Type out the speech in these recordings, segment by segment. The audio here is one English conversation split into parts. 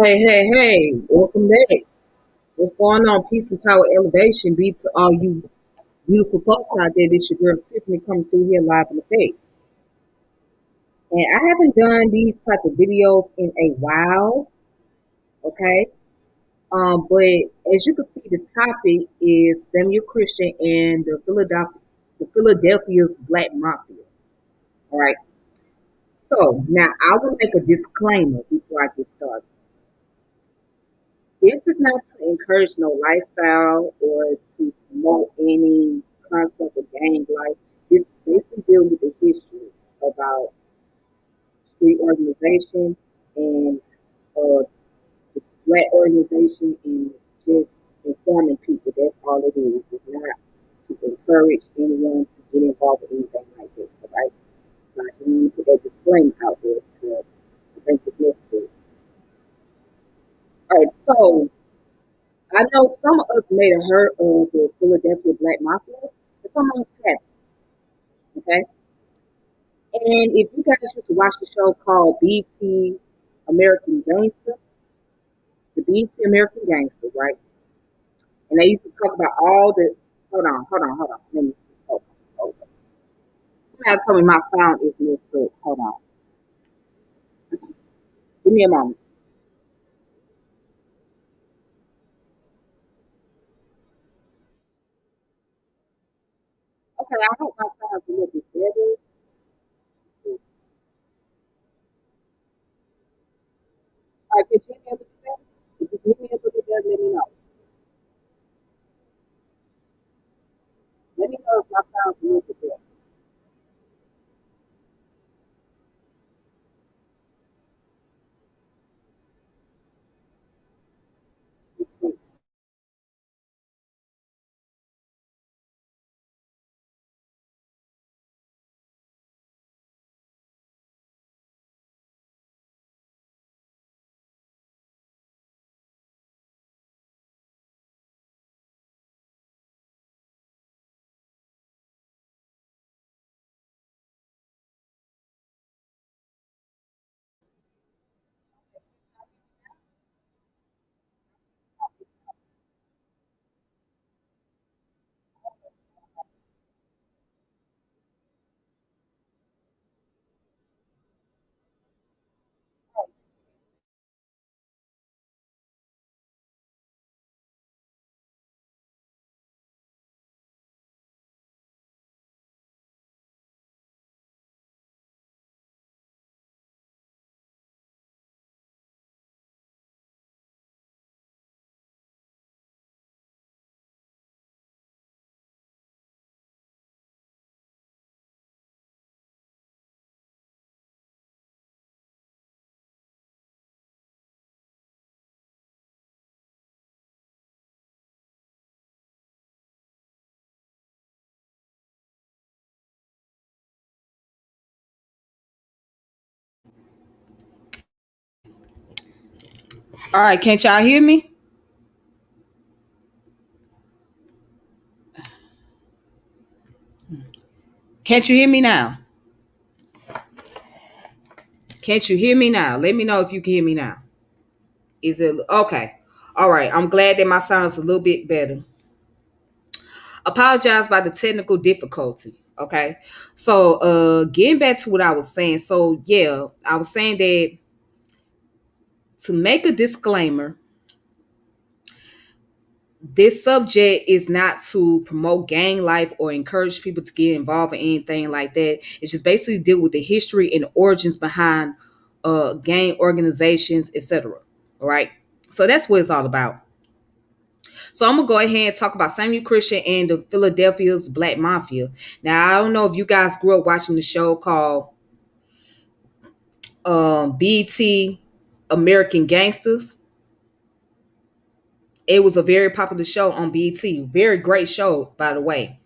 Hey, hey, hey, welcome back. What's going on? Peace and power elevation be to all you beautiful folks out there. This your girl Tiffany coming through here live in the page. And I haven't done these type of videos in a while, okay? But as you can see, the topic is Samuel Christian and the Philadelphia's Black Mafia. All right. So now I will make a disclaimer before I get started. This is not to encourage no lifestyle or to promote any concept of gang life. This basically deals with the history about street organization and uh, the black organization and just informing people. That's all it is. It's not to encourage anyone to get involved with anything like this. All right? So I just need to put that disclaimer out there because I think it's necessary. All right, so I know some of us may have heard of the Philadelphia Black Mafia, but some of us haven't. Okay, and if you guys used to watch the show called BT American Gangster, the BT American Gangster, right? And they used to talk about all the. Hold on. Let me see. Hold on. Somebody told me my sound is messed up. Hold on. Give me a moment. Okay, I hope my sound's a little bit better. All right, can you hear me a little bit better? If you can hear me a little bit better, let me know. Let me know if my sound's a little bit better. All right, can't y'all hear me? Can't you hear me now? Can't you hear me now? Let me know if you can hear me now. Is it okay? All right, I'm glad that my sound's a little bit better. Apologize about the technical difficulty. Okay, so getting back to what I was saying. So yeah, I was saying that to make a disclaimer, this subject is not to promote gang life or encourage people to get involved in anything like that. It's just basically deal with the history and origins behind gang organizations, etc. All right. So that's what it's all about. So I'm gonna go ahead and talk about Samuel Christian and the Philadelphia's Black Mafia. Now I don't know if you guys grew up watching the show called BT American Gangsters. It was a very popular show on BT. Very great show, by the way.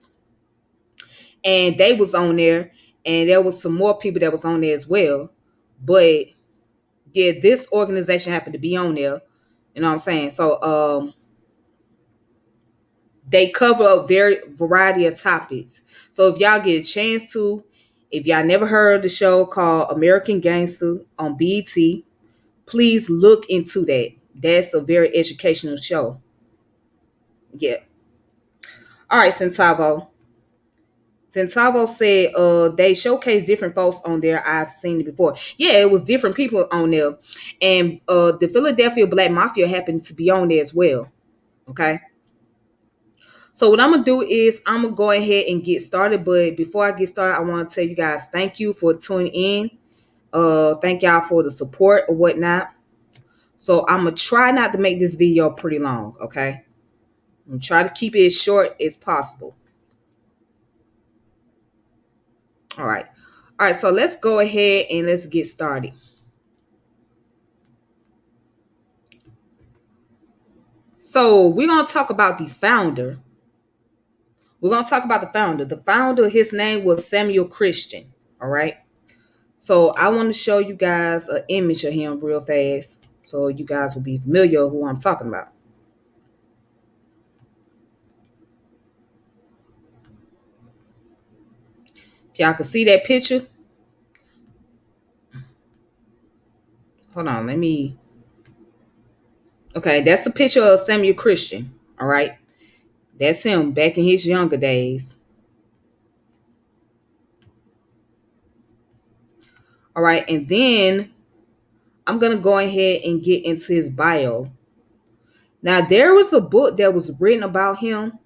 And they was on there, and there was some more people that was on there as well. But yeah, this organization happened to be on there. You know what I'm saying? So they cover a very variety of topics. So if y'all get a chance to, if y'all never heard of the show called American Gangster on BET, Please look into that. That's a very educational show. Yeah. All right, Centavo. Centavo said they showcase different folks on there. I've seen it before. Yeah, it was different people on there. And the Philadelphia Black Mafia happened to be on there as well. Okay. So what I'm gonna do is I'm gonna go ahead and get started. But before I get started, I want to tell you guys thank you for tuning in. Thank y'all for the support or whatnot. So I'm gonna try not to make this video pretty long, okay? I'm gonna try to keep it as short as possible. All right. All right, so let's go ahead and let's get started. So we're gonna talk about the founder. We're gonna talk about the founder. The founder, his name was Samuel Christian. All right. So I want to show you guys an image of him real fast, so you guys will be familiar with who I'm talking about. If y'all can see that picture, hold on, let me. Okay, that's a picture of Samuel Christian. All right, that's him back in his younger days. All right, and then I'm gonna go ahead and get into his bio. Now, there was a book that was written about him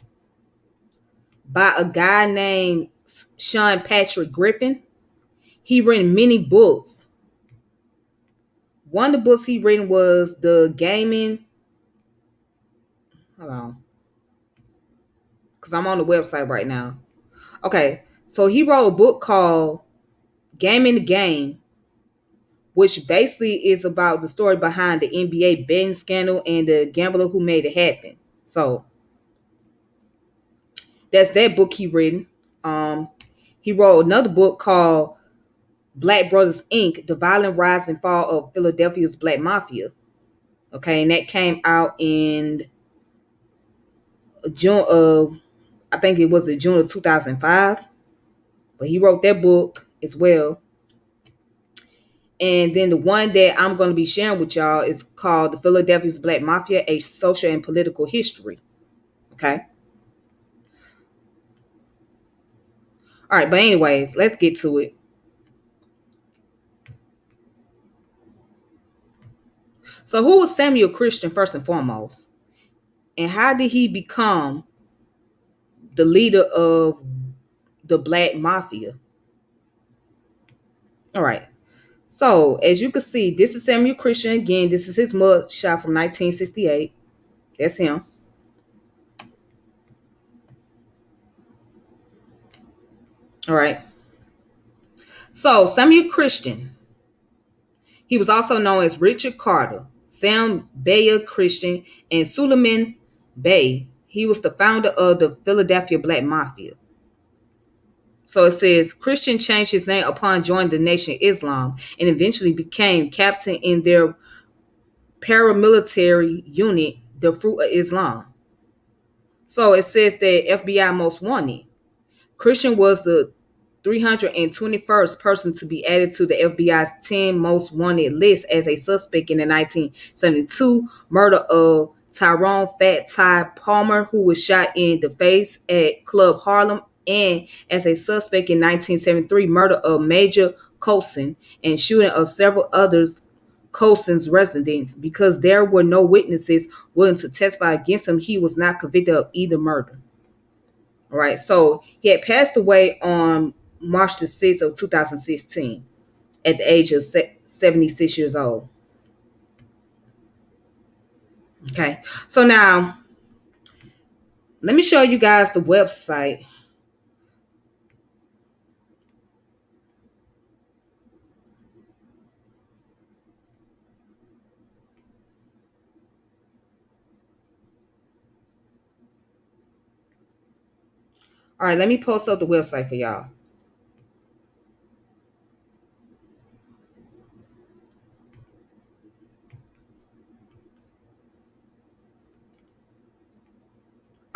by a guy named Sean Patrick Griffin. He written many books. One of the books he written was the gaming. Hold on, because I'm on the website right now. Okay, so he wrote a book called Gaming the Game, which basically is about the story behind the NBA betting scandal and the gambler who made it happen. So that's that book he written. Um, he wrote another book called Black Brothers Inc., The Violent Rise and Fall of Philadelphia's Black Mafia. Okay, and that came out in June of, I think it was in June of 2005. But he wrote that book as well. And then the one that I'm going to be sharing with y'all is called The Philadelphia's Black Mafia, A Social and Political History. Okay. All right. But anyways, let's get to it. So who was Samuel Christian first and foremost? And how did he become the leader of the Black Mafia? All right. So as you can see, this is Samuel Christian again. This is his mug shot from 1968. That's him. All right. So Samuel Christian, he was also known as Richard Carter, Sam Bayer Christian, and Suleiman Bey. He was the founder of the Philadelphia Black Mafia. So it says Christian changed his name upon joining the Nation of Islam and eventually became captain in their paramilitary unit, the Fruit of Islam. So it says that FBI most wanted. Christian was the 321st person to be added to the FBI's 10 most wanted list as a suspect in the 1972 murder of Tyrone Fat Ty Palmer, who was shot in the face at Club Harlem, and as a suspect in 1973 murder of Major Colson and shooting of several others Colson's residents. Because there were no witnesses willing to testify against him, he was not convicted of either murder. All right, so he had passed away on March the 6th of 2016 at the age of 76 years old. Okay, so now let me show you guys the website. All right, let me post up the website for y'all.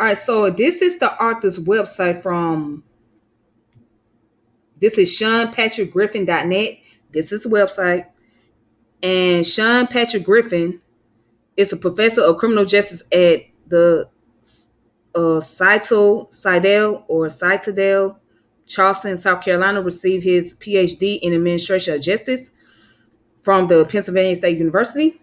All right, so this is the author's website from, this is SeanPatrickGriffin.net. This is the website. And Sean Patrick Griffin is a professor of criminal justice at the Citadel, Charleston, South Carolina. Received his PhD in administration of justice from the Pennsylvania State University.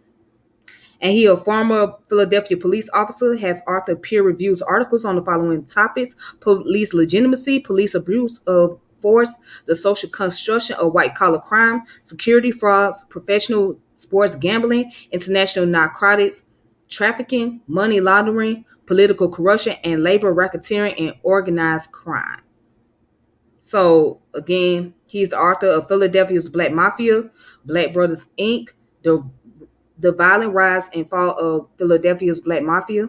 And he, a former Philadelphia police officer, has authored peer-reviewed articles on the following topics: police legitimacy, police abuse of force, the social construction of white-collar crime, security frauds, professional sports gambling, international narcotics trafficking, money laundering, political corruption, and labor racketeering and organized crime. So, again, he's the author of Philadelphia's Black Mafia, Black Brothers Inc., the Violent Rise and Fall of Philadelphia's Black Mafia.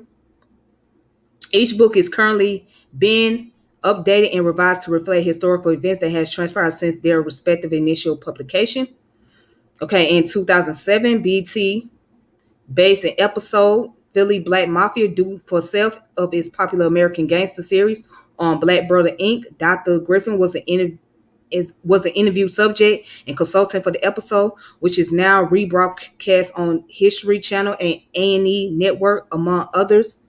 Each book is currently being updated and revised to reflect historical events that has transpired since their respective initial publication. Okay, in 2007, BT based an episode Philly Black Mafia due for self of its popular American Gangster series on Black Brother Inc. Dr. Griffin was an interview subject and consultant for the episode, which is now rebroadcast on History Channel and A&E Network, among others.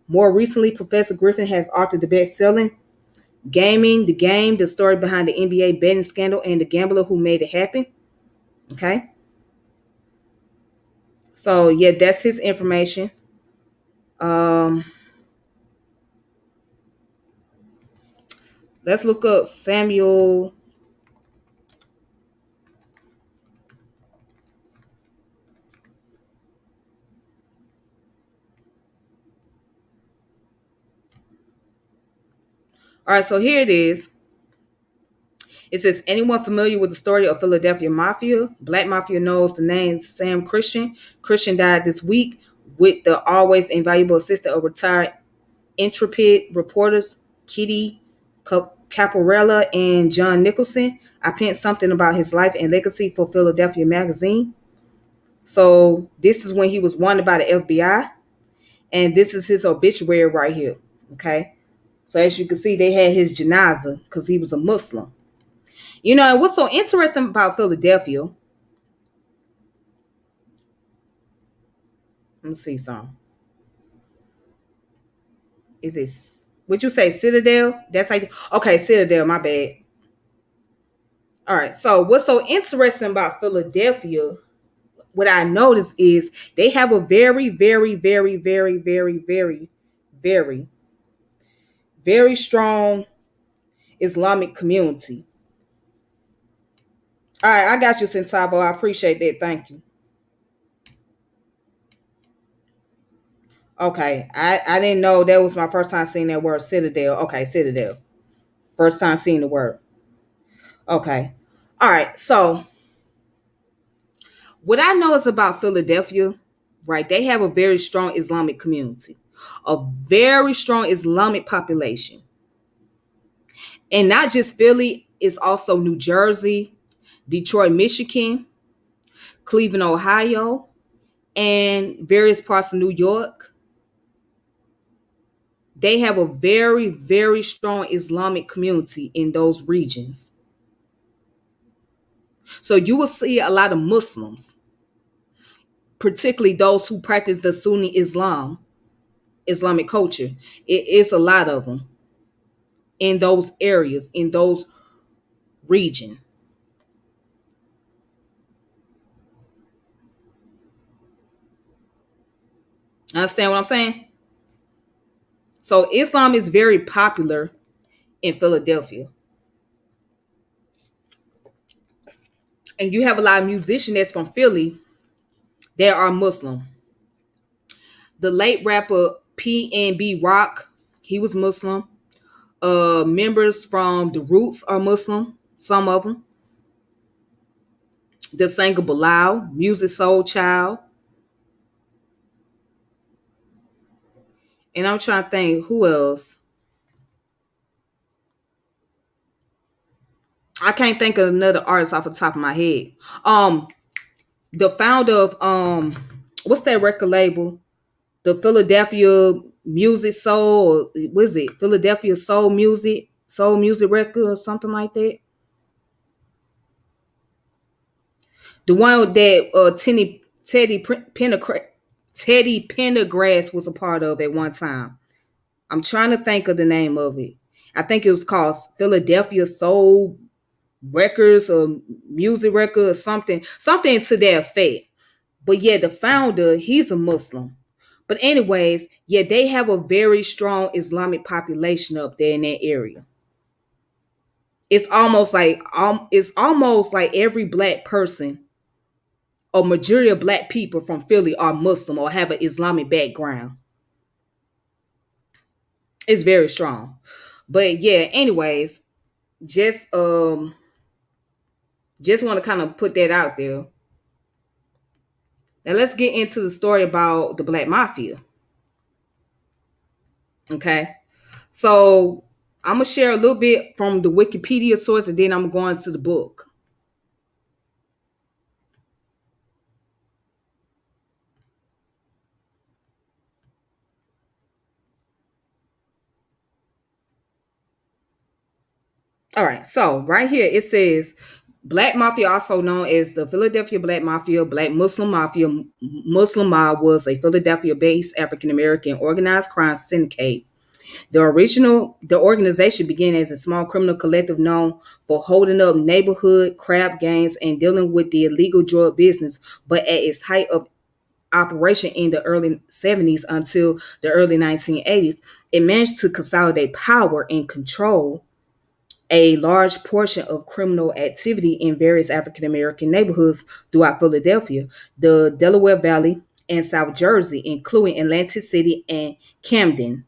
More recently, Professor Griffin has authored the best-selling Gaming, the Game, the story behind the NBA betting scandal and the gambler who made it happen. Okay. So, yeah, that's his information. Let's look up Samuel. All right, so here it is. It says, anyone familiar with the story of Philadelphia Mafia? Black Mafia knows the name Sam Christian. Christian died this week with the always invaluable assistant of retired intrepid reporters Kitty Caparella and John Nicholson. I penned something about his life and legacy for Philadelphia Magazine. So this is when he was wanted by the FBI. And this is his obituary right here. Okay. So as you can see, they had his janaza because he was a Muslim. You know, and what's so interesting about Philadelphia, let me see some. Is it, would you say Citadel? That's like, okay, Citadel, my bad. All right. So what's so interesting about Philadelphia, what I noticed is they have a very, very, very, very, very, very, very, very strong Islamic community. All right, I got you, Sentabo. I appreciate that. Thank you. Okay, I didn't know that was my first time seeing that word Citadel. Okay, Citadel. First time seeing the word. Okay. All right. So what I know is about Philadelphia, right? They have a very strong Islamic community, a very strong Islamic population. And not just Philly, it's also New Jersey, Detroit, Michigan, Cleveland, Ohio, and various parts of New York. They have a very, very strong Islamic community in those regions. So you will see a lot of Muslims, particularly those who practice the Sunni Islamic culture. It is a lot of them in those areas, in those regions. Understand what I'm saying? So Islam is very popular in Philadelphia. And you have a lot of musicians that's from Philly that are Muslim. The late rapper PNB Rock, he was Muslim. Members from The Roots are Muslim, some of them. The singer Bilal, Music Soul Child. And I'm trying to think who else. I can't think of another artist off the top of my head. The founder of what's that record label? The Philadelphia Music Soul, or what is it? Philadelphia Soul Music Record or something like that. The one that Teddy Pendergrass was a part of at one time. I'm trying to think of the name of it. I think it was called Philadelphia Soul Records or Music Record or something to that effect. But yeah, the founder, he's a Muslim. But anyways, yeah, they have a very strong Islamic population up there in that area. It's almost like every black person, a majority of black people from Philly are Muslim or have an Islamic background. It's very strong. But yeah, anyways, just um just want to kind of put that out there. Now let's get into the story about the Black Mafia. Okay. So I'm gonna share a little bit from the Wikipedia source and then I'm going to the book. All right, so right here it says Black Mafia, also known as the Philadelphia Black Mafia, Black Muslim Mafia. Muslim Mob was a Philadelphia-based African American organized crime syndicate. The organization began as a small criminal collective known for holding up neighborhood crap gangs and dealing with the illegal drug business, but at its height of operation in the early 70s until the early 1980s, it managed to consolidate power and control a large portion of criminal activity in various African American neighborhoods throughout Philadelphia, the Delaware Valley, and South Jersey, including Atlantic City and Camden.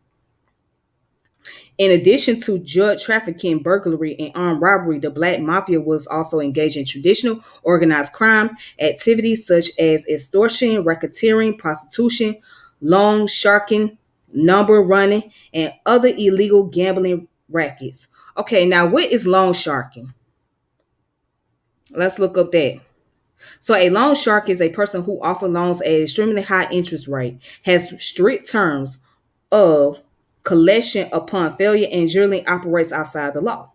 In addition to drug trafficking, burglary, and armed robbery, the Black Mafia was also engaged in traditional organized crime activities such as extortion, racketeering, prostitution, loan sharking, number running, and other illegal gambling rackets. Okay, now what is loan sharking? Let's look up that. So a loan shark is a person who offers loans at an extremely high interest rate, has strict terms of collection upon failure, and generally operates outside the law.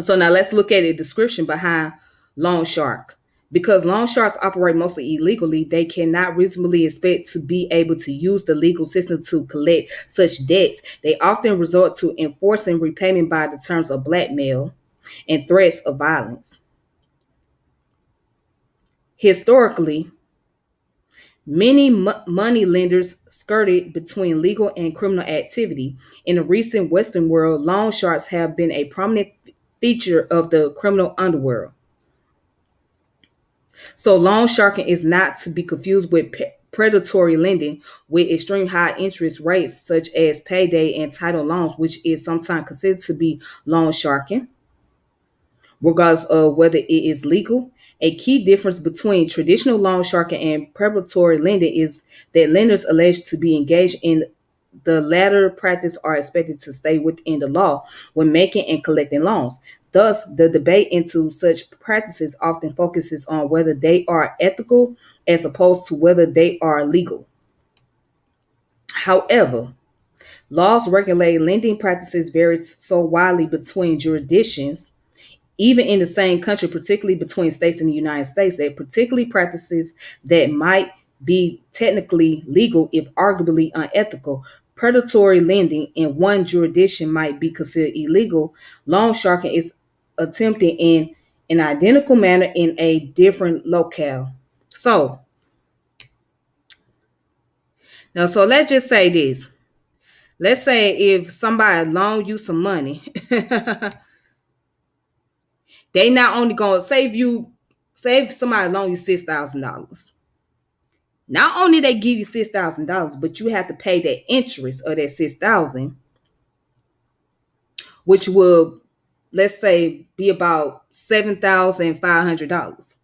So now let's look at the description behind loan shark. Because loan sharks operate mostly illegally, they cannot reasonably expect to be able to use the legal system to collect such debts. They often resort to enforcing repayment by the terms of blackmail and threats of violence. Historically, many money lenders skirted between legal and criminal activity. In the recent Western world, loan sharks have been a prominent feature of the criminal underworld. So, loan sharking is not to be confused with predatory lending with extreme high interest rates, such as payday and title loans, which is sometimes considered to be loan sharking, regardless of whether it is legal. A key difference between traditional loan sharking and predatory lending is that lenders alleged to be engaged in the latter practice are expected to stay within the law when making and collecting loans. Thus, the debate into such practices often focuses on whether they are ethical as opposed to whether they are legal. However, laws regulating lending practices vary so widely between jurisdictions, even in the same country, particularly between states in the United States, that particularly practices that might be technically legal, if arguably unethical. Predatory lending in one jurisdiction might be considered illegal. Loan sharking is attempted in an identical manner in a different locale. So, now, so let's just say this. Let's say if somebody loan you some money, they not only gonna save somebody loan you $6,000. Not only they give you $6,000, but you have to pay the interest of that 6,000, which will, let's say, be about $7,500.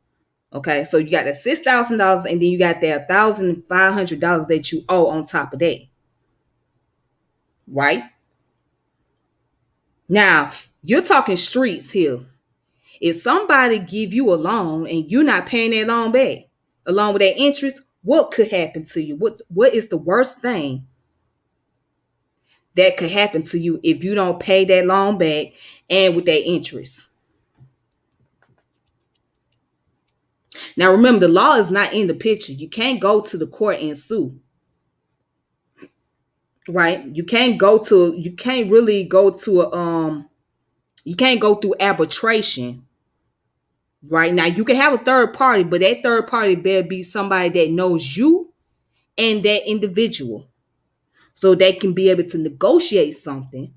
Okay, so you got the $6,000, and then you got that $1,500 that you owe on top of that, right? Now you're talking streets here. If somebody give you a loan and you're not paying that loan back, along with that interest, what could happen to you? What is the worst thing that could happen to you if you don't pay that loan back and with that interest? Now remember, the law is not in the picture. You can't go to the court and sue, right? You can't really go to a you can't go through arbitration. Right now, you can have a third party, but that third party better be somebody that knows you and that individual, so they can be able to negotiate something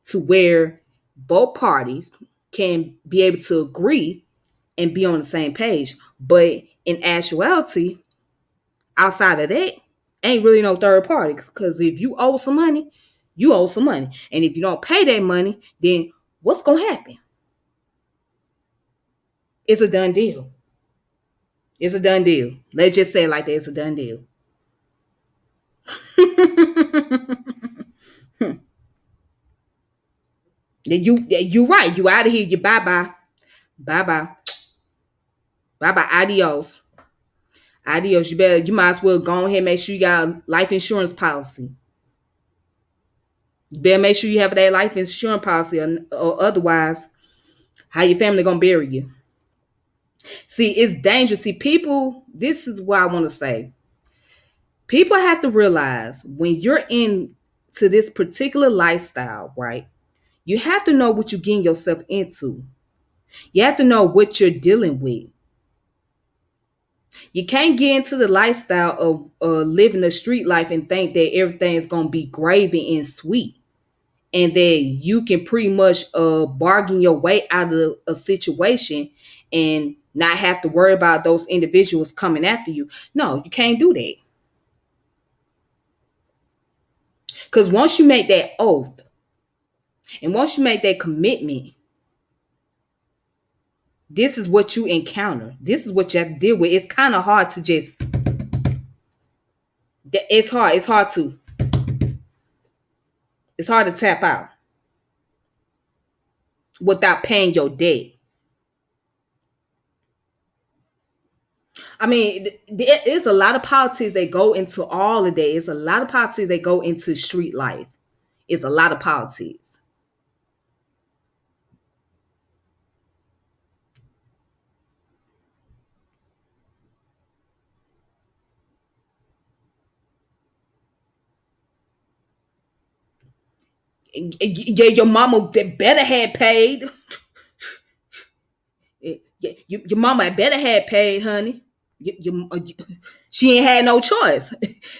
to where both parties can be able to agree and be on the same page. But in actuality, outside of that, ain't really no third party. Because if you owe some money, you owe some money. And if you don't pay that money, then what's going to happen? It's a done deal. It's a done deal. Let's just say it like that. It's a done deal. You right. You out of here. You bye bye. Bye bye. Bye bye. Adios. Adios. You might as well go ahead and make sure you got a life insurance policy. You better make sure you have that life insurance policy, or otherwise, how your family gonna bury you? See, it's dangerous. See, people, this is what I want to say. People have to realize when you're into this particular lifestyle, right? You have to know what you're getting yourself into. You have to know what you're dealing with. You can't get into the lifestyle of living a street life and think that everything is going to be gravy and sweet, and that you can pretty much bargain your way out of a situation and not have to worry about those individuals coming after you. No, you can't do that. Because once you make that oath and once you make that commitment, this is what you encounter. This is what you have to deal with. It's kind of hard to just, it's hard. It's hard to tap out without paying your debt. I mean, there is a lot of politics that go into all of that. It's a lot of politics that go into street life. It's a lot of politics. Yeah, your mama better had paid. Yeah, your mama better had paid, honey. She ain't had no choice.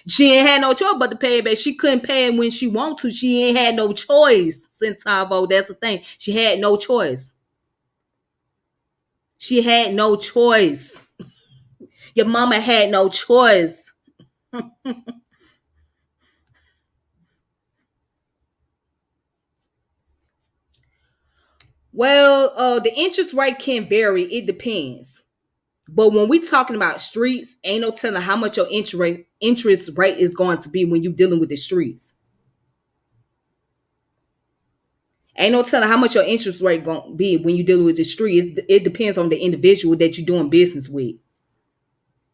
She ain't had no choice but to pay it back. She couldn't pay it when she want to. She ain't had no choice. Since Tavo, that's the thing. She had no choice. She had no choice. Your mama had no choice. Well, the interest rate can vary. It depends. But when we talking about streets, ain't no telling how much your interest rate is going to be when you dealing with the streets. Ain't no telling how much your interest rate going to be when you dealing with the streets. It depends on the individual that you're doing business with.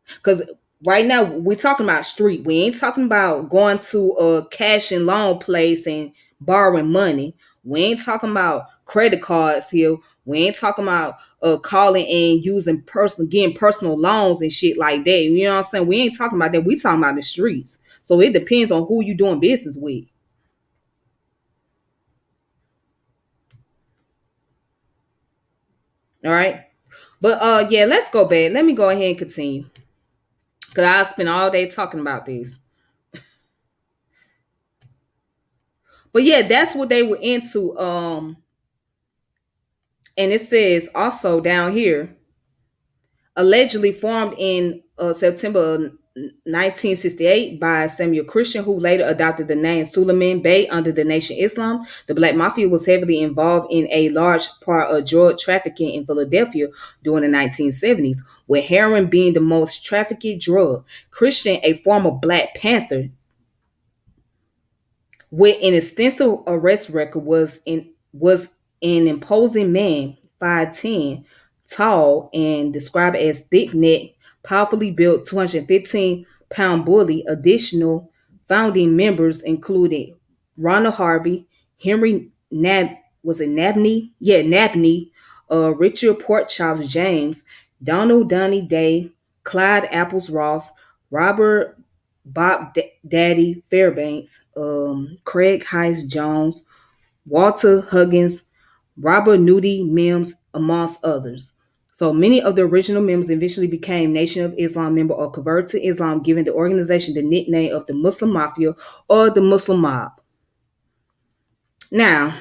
Because right now we're talking about street. We ain't talking about going to a cash and loan place and borrowing money. We ain't talking about credit cards here. We ain't talking about calling and using getting personal loans and shit like that. You know what I'm saying? We ain't talking about that. We talking about the streets. So it depends on who you doing business with. All right. But yeah, let's go back. Let me go ahead and continue. Cause I'll spend all day talking about this. But yeah, that's what they were into. And it says also down here, allegedly formed in September 1968 by Samuel Christian, who later adopted the name Suleiman Bey under the Nation Islam. The Black Mafia was heavily involved in a large part of drug trafficking in Philadelphia during the 1970s, with heroin being the most trafficked drug. Christian, a former Black Panther, with an extensive arrest record, was an imposing man, 5'10", tall, and described as thick-necked, powerfully built, 215-pound bully. Additional founding members included Ronald Harvey, Henry was it Nabney? Yeah, Nabney, Richard Port Charles James, Donald Donny Day, Clyde Apples Ross, Robert Daddy Fairbanks, Craig Heiss Jones, Walter Huggins, Robert Nudie Mims, amongst others. So many of the original members eventually became Nation of Islam member or converted to Islam, giving the organization the nickname of the Muslim Mafia or the Muslim Mob. Now,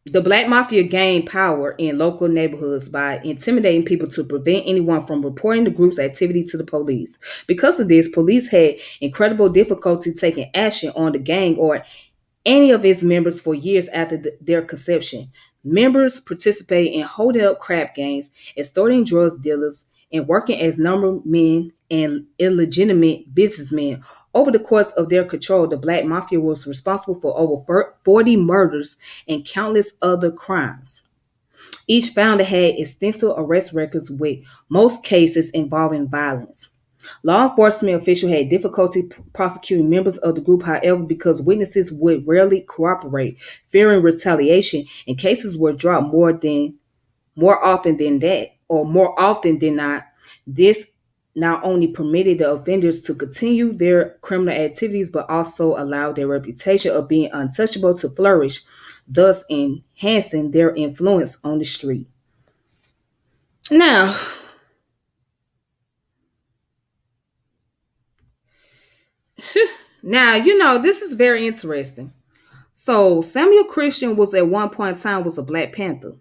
the Black Mafia gained power in local neighborhoods by intimidating people to prevent anyone from reporting the group's activity to the police. Because of this, police had incredible difficulty taking action on the gang or any of its members for years after their conception. Members participate in holding up crap gangs, extorting drug dealers, and working as number men and illegitimate businessmen. Over the course of their control, the Black Mafia was responsible for over 40 murders and countless other crimes. Each founder had extensive arrest records with most cases involving violence. Law enforcement officials had difficulty prosecuting members of the group, however, because witnesses would rarely cooperate, fearing retaliation, and cases were dropped more often than that, or more often than not. This not only permitted the offenders to continue their criminal activities, but also allowed their reputation of being untouchable to flourish, thus enhancing their influence on the street. Now, this is very interesting. So Samuel Christian was at one point in time was a Black Panther.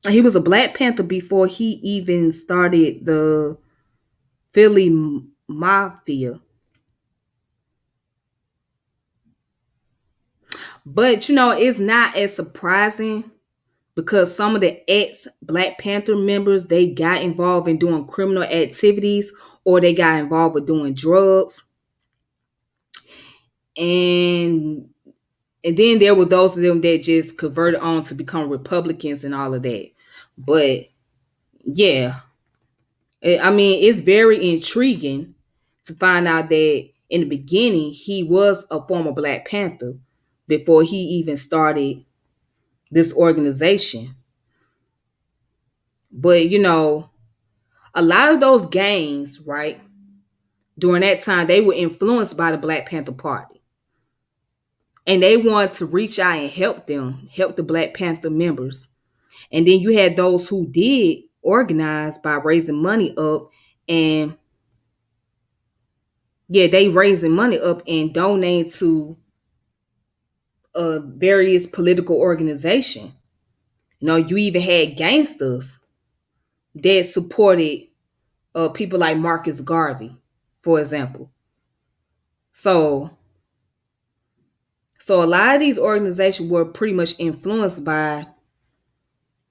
He was a Black Panther before he even started the Philly Mafia. But it's not as surprising because some of the ex Black Panther members, they got involved in doing criminal activities or they got involved with doing drugs. And then there were those of them that just converted on to become Republicans and all of that. But yeah, I mean, it's very intriguing to find out that in the beginning he was a former Black Panther before he even started this organization. But a lot of those gangs, right, during that time, they were influenced by the Black Panther Party. And they wanted to reach out and help the Black Panther members. And then you had those who did organize by raising money up and they raising money up and donate to various political organization. You even had gangsters that supported people like Marcus Garvey, for example. So a lot of these organizations were pretty much influenced by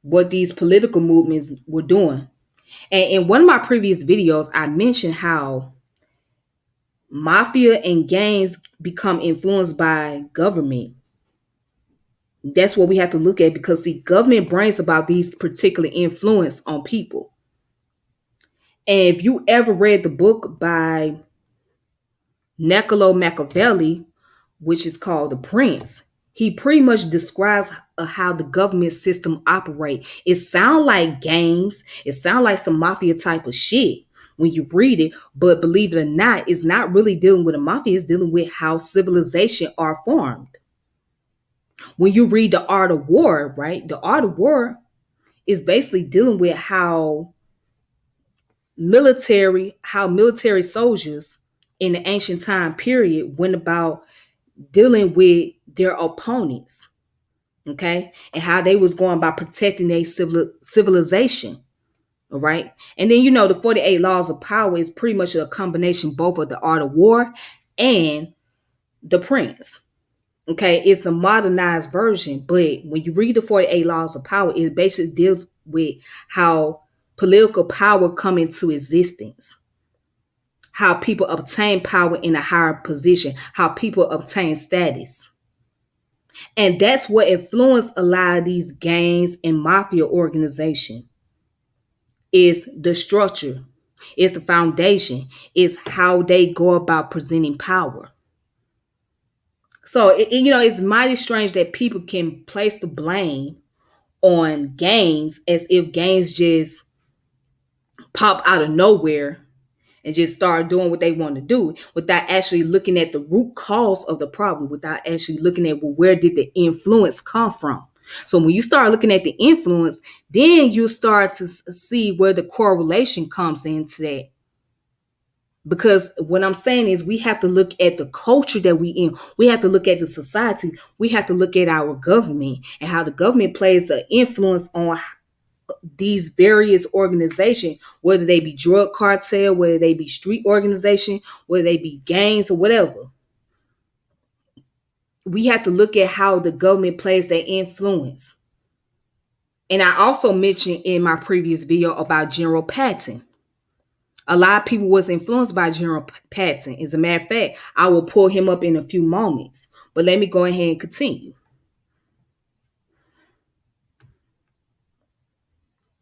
what these political movements were doing. And in one of my previous videos, I mentioned how mafia and gangs become influenced by government. That's what we have to look at because the government brings about these particular influence on people. And if you ever read the book by Niccolo Machiavelli, which is called The Prince, he pretty much describes how the government system operate. It sounds like games. It sounds like some mafia type of shit when you read it. But believe it or not, it's not really dealing with a mafia. It's dealing with how civilization are formed. When you read The Art of War, right? The Art of War is basically dealing with how military soldiers in the ancient time period went about dealing with their opponents, okay, and how they was going about protecting their civilization. All right. And then the 48 Laws of Power is pretty much a combination both of The Art of War and The Prince. Okay, it's a modernized version, but when you read the 48 Laws of Power, it basically deals with how political power come into existence, how people obtain power in a higher position, how people obtain status. And that's what influenced a lot of these gangs and mafia organization is the structure, is the foundation, is how they go about presenting power. So, it's mighty strange that people can place the blame on gangs as if gangs just pop out of nowhere and just start doing what they want to do without actually looking at the root cause of the problem, without actually looking at, well, where did the influence come from? So when you start looking at the influence, then you start to see where the correlation comes into that. Because what I'm saying is we have to look at the culture that we in. We have to look at the society. We have to look at our government and how the government plays an influence on these various organizations, whether they be drug cartel, whether they be street organization, whether they be gangs or whatever. We have to look at how the government plays their influence. And I also mentioned in my previous video about General Patton. A lot of people was influenced by General Patton. As a matter of fact, I will pull him up in a few moments. But let me go ahead and continue.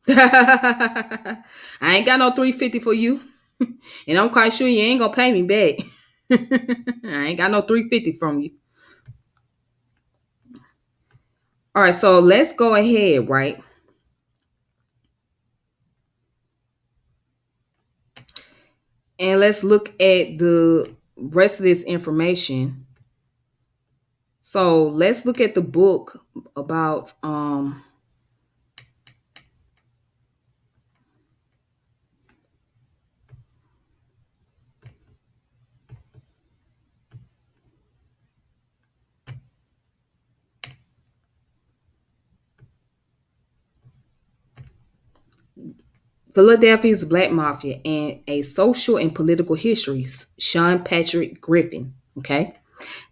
I ain't got no 350 for you. And I'm quite sure you ain't gonna pay me back. I ain't got no 350 from you. All right, so let's go ahead, right? And let's look at the rest of this information. So let's look at the book about Philadelphia's Black Mafia and a Social and Political History, Sean Patrick Griffin. Okay,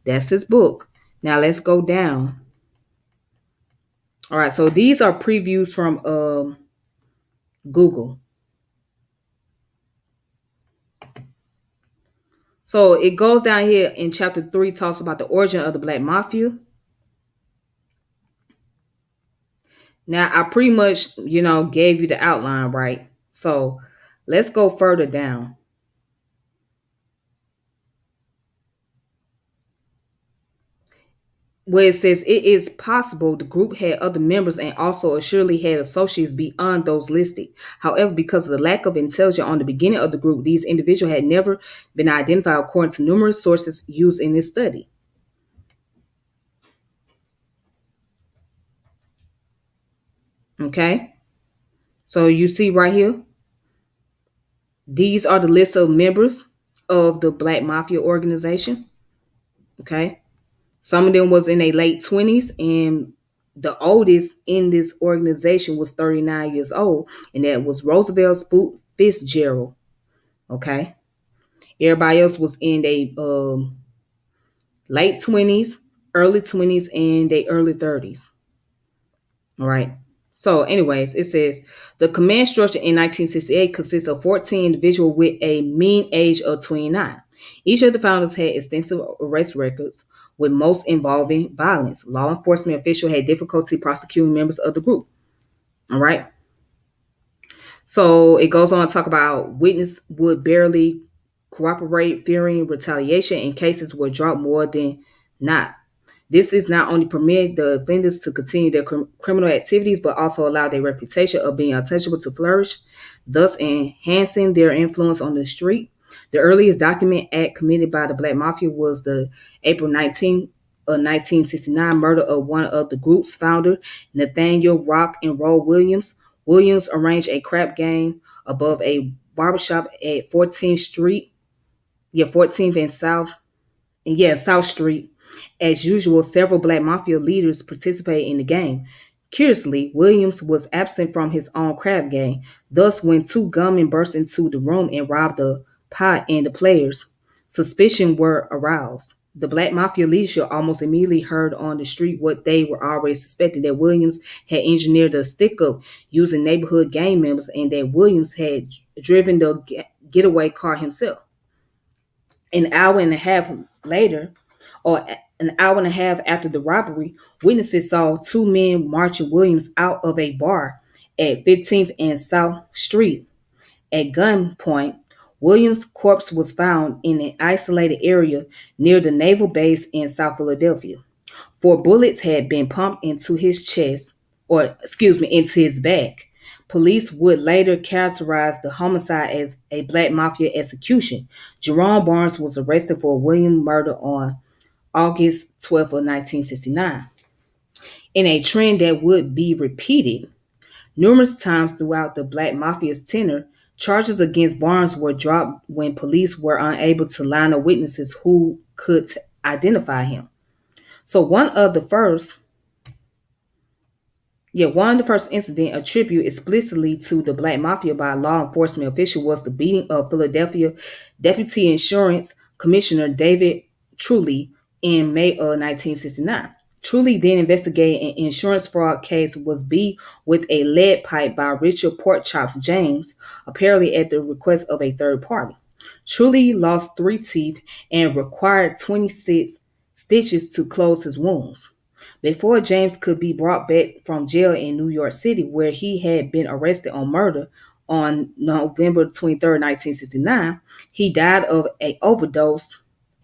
that's his book. Now let's go down. All right, so these are previews from Google. So it goes down here in chapter 3, talks about the origin of the Black Mafia. Now I pretty much, gave you the outline, right? So let's go further down. Where it says it is possible the group had other members and also assuredly had associates beyond those listed. However, because of the lack of intelligence on the beginning of the group, these individuals had never been identified according to numerous sources used in this study. Okay, so you see right here, these are the list of members of the Black Mafia organization. Okay, some of them was in their late 20s, and the oldest in this organization was 39 years old, and that was Roosevelt Spook Fitzgerald. Okay, everybody else was in their late 20s, early 20s, and their early 30s. All right. So, anyways, it says the command structure in 1968 consists of 14 individuals with a mean age of 29. Each of the founders had extensive arrest records, with most involving violence. Law enforcement officials had difficulty prosecuting members of the group. All right. So it goes on to talk about witness would barely cooperate, fearing retaliation, and cases were dropped more than not. This is not only permit the offenders to continue their criminal activities, but also allow their reputation of being untouchable to flourish, thus enhancing their influence on the street. The earliest document act committed by the Black Mafia was the April 19th of 1969 murder of one of the group's founder, Nathaniel Rock and Roll Williams. Williams arranged a crap game above a barbershop at 14th Street, 14th and South, South Street. As usual, several Black Mafia leaders participated in the game. Curiously, Williams was absent from his own crab game. Thus, when two gunmen burst into the room and robbed the pot and the players, suspicion were aroused. The Black Mafia leadership almost immediately heard on the street what they were already suspecting, that Williams had engineered a stick-up using neighborhood gang members, and that Williams had driven the getaway car himself. An hour and a half later, or an hour and a half after the robbery, witnesses saw two men marching Williams out of a bar at 15th and South Street. At gunpoint, Williams' corpse was found in an isolated area near the naval base in South Philadelphia. 4 bullets had been pumped into his chest. or excuse me, into his back. Police would later characterize the homicide as a black mafia execution. Jerome Barnes was arrested for a William murder on August 12th of 1969, in a trend that would be repeated numerous times throughout the Black Mafia's tenure. Charges against Barnes were dropped when police were unable to line up witnesses who could identify him. So one of the first incident attributed explicitly to the Black Mafia by a law enforcement official was the beating of Philadelphia Deputy Insurance Commissioner David Truly in May of 1969. Truly then investigated an insurance fraud case was beat with a lead pipe by Richard Porkchops James, apparently at the request of a third party. Truly lost 3 teeth and required 26 stitches to close his wounds. Before James could be brought back from jail in New York City, where he had been arrested on murder on November 23rd, 1969, he died of a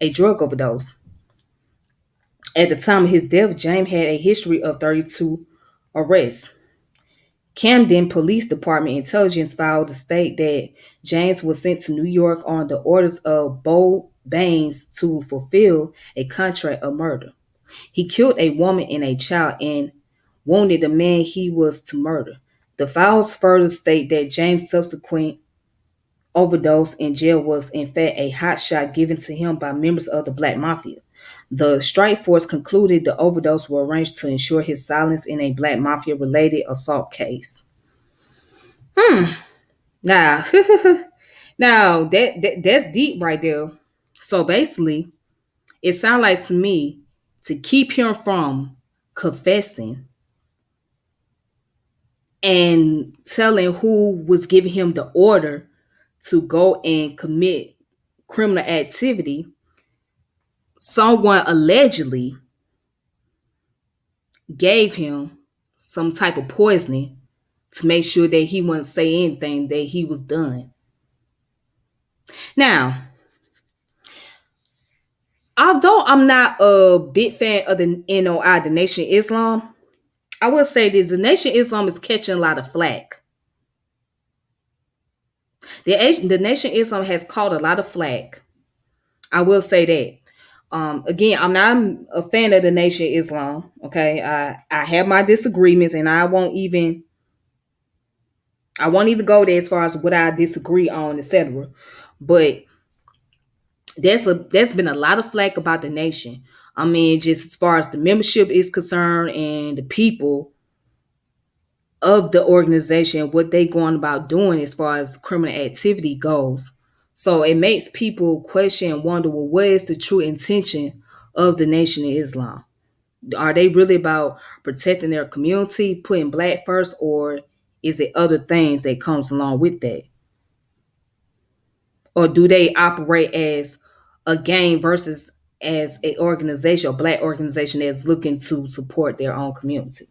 drug overdose. At the time of his death, James had a history of 32 arrests. Camden Police Department intelligence filed to state that James was sent to New York on the orders of Bo Baines to fulfill a contract of murder. He killed a woman and a child and wounded the man he was to murder. The files further state that James' subsequent overdose in jail was in fact a hot shot given to him by members of the Black Mafia. The strike force concluded the overdose was arranged to ensure his silence in a Black Mafia related assault case. Now, now that's deep right there. So basically, it sounds like to me to keep him from confessing and telling who was giving him the order to go and commit criminal activity, someone allegedly gave him some type of poisoning to make sure that he wouldn't say anything, that he was done. Now, although I'm not a big fan of the NOI, the Nation of Islam, I will say this: the Nation of Islam is catching a lot of flack. The Nation of Islam has caught a lot of flack. I will say that. Again, I'm not a fan of the Nation of Islam. Okay, I have my disagreements, and I won't even go there as far as what I disagree on, etc. But there's been a lot of flack about the nation. I mean, just as far as the membership is concerned and the people of the organization, what they going about doing as far as criminal activity goes. So it makes people question and wonder, well, what is the true intention of the Nation of Islam? Are they really about protecting their community, putting black first, or is it other things that comes along with that? Or do they operate as a gang versus as a organization, a black organization that's looking to support their own community?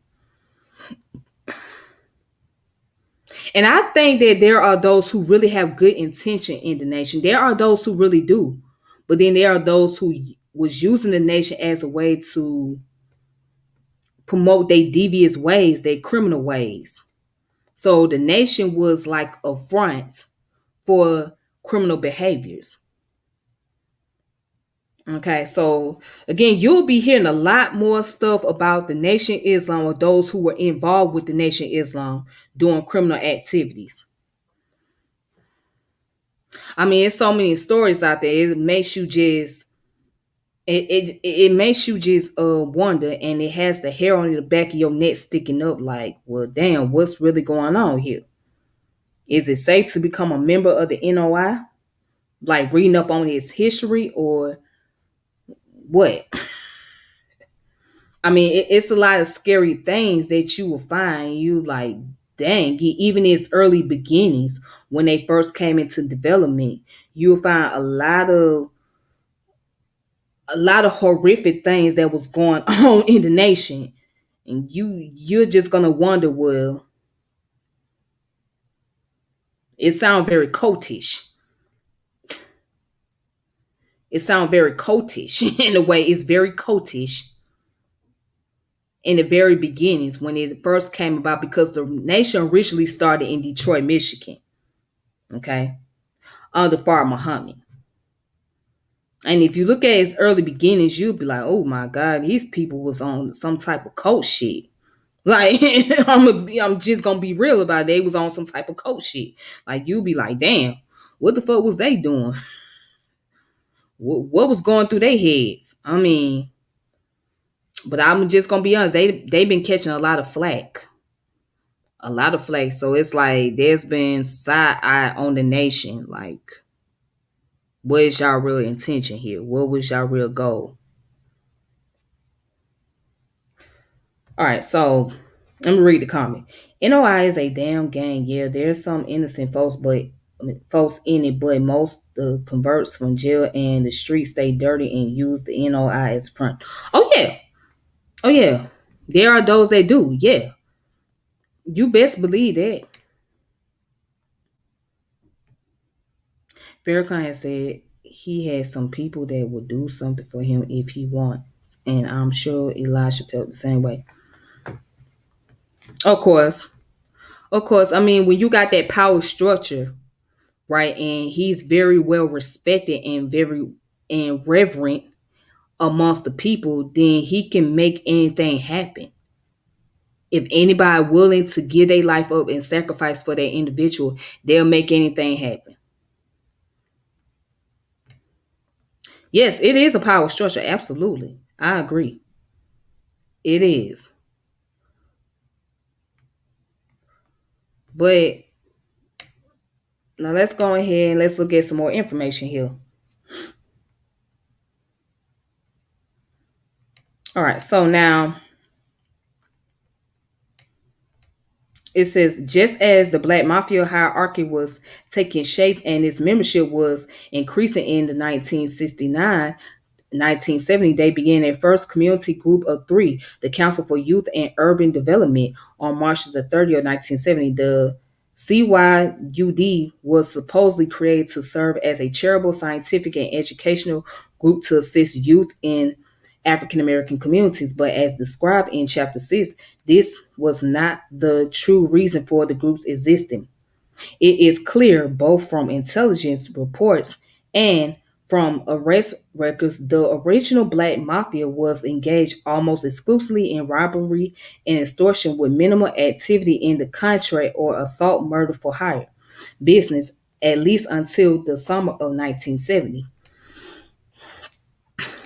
And I think that there are those who really have good intention in the nation. There are those who really do. But then there are those who was using the nation as a way to promote their devious ways, their criminal ways. So the nation was like a front for criminal behaviors. Okay, so again, you'll be hearing a lot more stuff about the Nation of Islam or those who were involved with the Nation of Islam doing criminal activities. I mean, it's so many stories out there. It makes you just it makes you just wonder, and it has the hair on the back of your neck sticking up. Like, well, damn, what's really going on here? Is it safe to become a member of the NOI? Like reading up on its history or what? I mean, it's a lot of scary things that you will find. You like, dang, even its early beginnings when they first came into development, you'll find a lot of horrific things that was going on in the nation, and you're just gonna wonder. Well, it sounds very cultish. It sounds very cultish in a way. It's very cultish, in the very beginnings when it first came about, because the nation originally started in Detroit, Michigan, okay, under Fard Muhammad. And if you look at its early beginnings, you'll be like, oh my God, these people was on some type of cult shit. Like, I'm just gonna be real about it. They was on some type of cult shit. Like, you'll be like, damn, what the fuck was they doing? What was going through their heads? I mean, but I'm just gonna be honest, they've been catching a lot of flack. A lot of flack. So it's like there's been side eye on the nation. Like, what is y'all real intention here? What was y'all real goal? All right, so let me read the comment. NOI is a damn gang. Yeah, there's some innocent folks, but folks in it, but most the converts from jail and the streets stay dirty and use the NOI as front. Oh yeah, oh yeah. There are those that do. Yeah, you best believe that. Farrakhan has said he has some people that will do something for him if he wants, and I'm sure Elisha felt the same way. Of course, of course. I mean, when you got that power structure, right, and he's very well respected and very and reverent amongst the people, then he can make anything happen. If anybody willing to give their life up and sacrifice for that individual, they'll make anything happen. Yes, it is a power structure. Absolutely. I agree. It is. But now let's go ahead and let's look at some more information here. All right. So now it says, just as the Black Mafia hierarchy was taking shape and its membership was increasing in the 1970, they began their first community group of three, the Council for Youth and Urban Development, on March the 30th, 1970. The CYUD was supposedly created to serve as a charitable, scientific, and educational group to assist youth in African American communities. But as described in Chapter 6, this was not the true reason for the group's existing. It is clear, both from intelligence reports and from arrest records, the original Black Mafia was engaged almost exclusively in robbery and extortion, with minimal activity in the contract or assault murder for hire business, at least until the summer of 1970.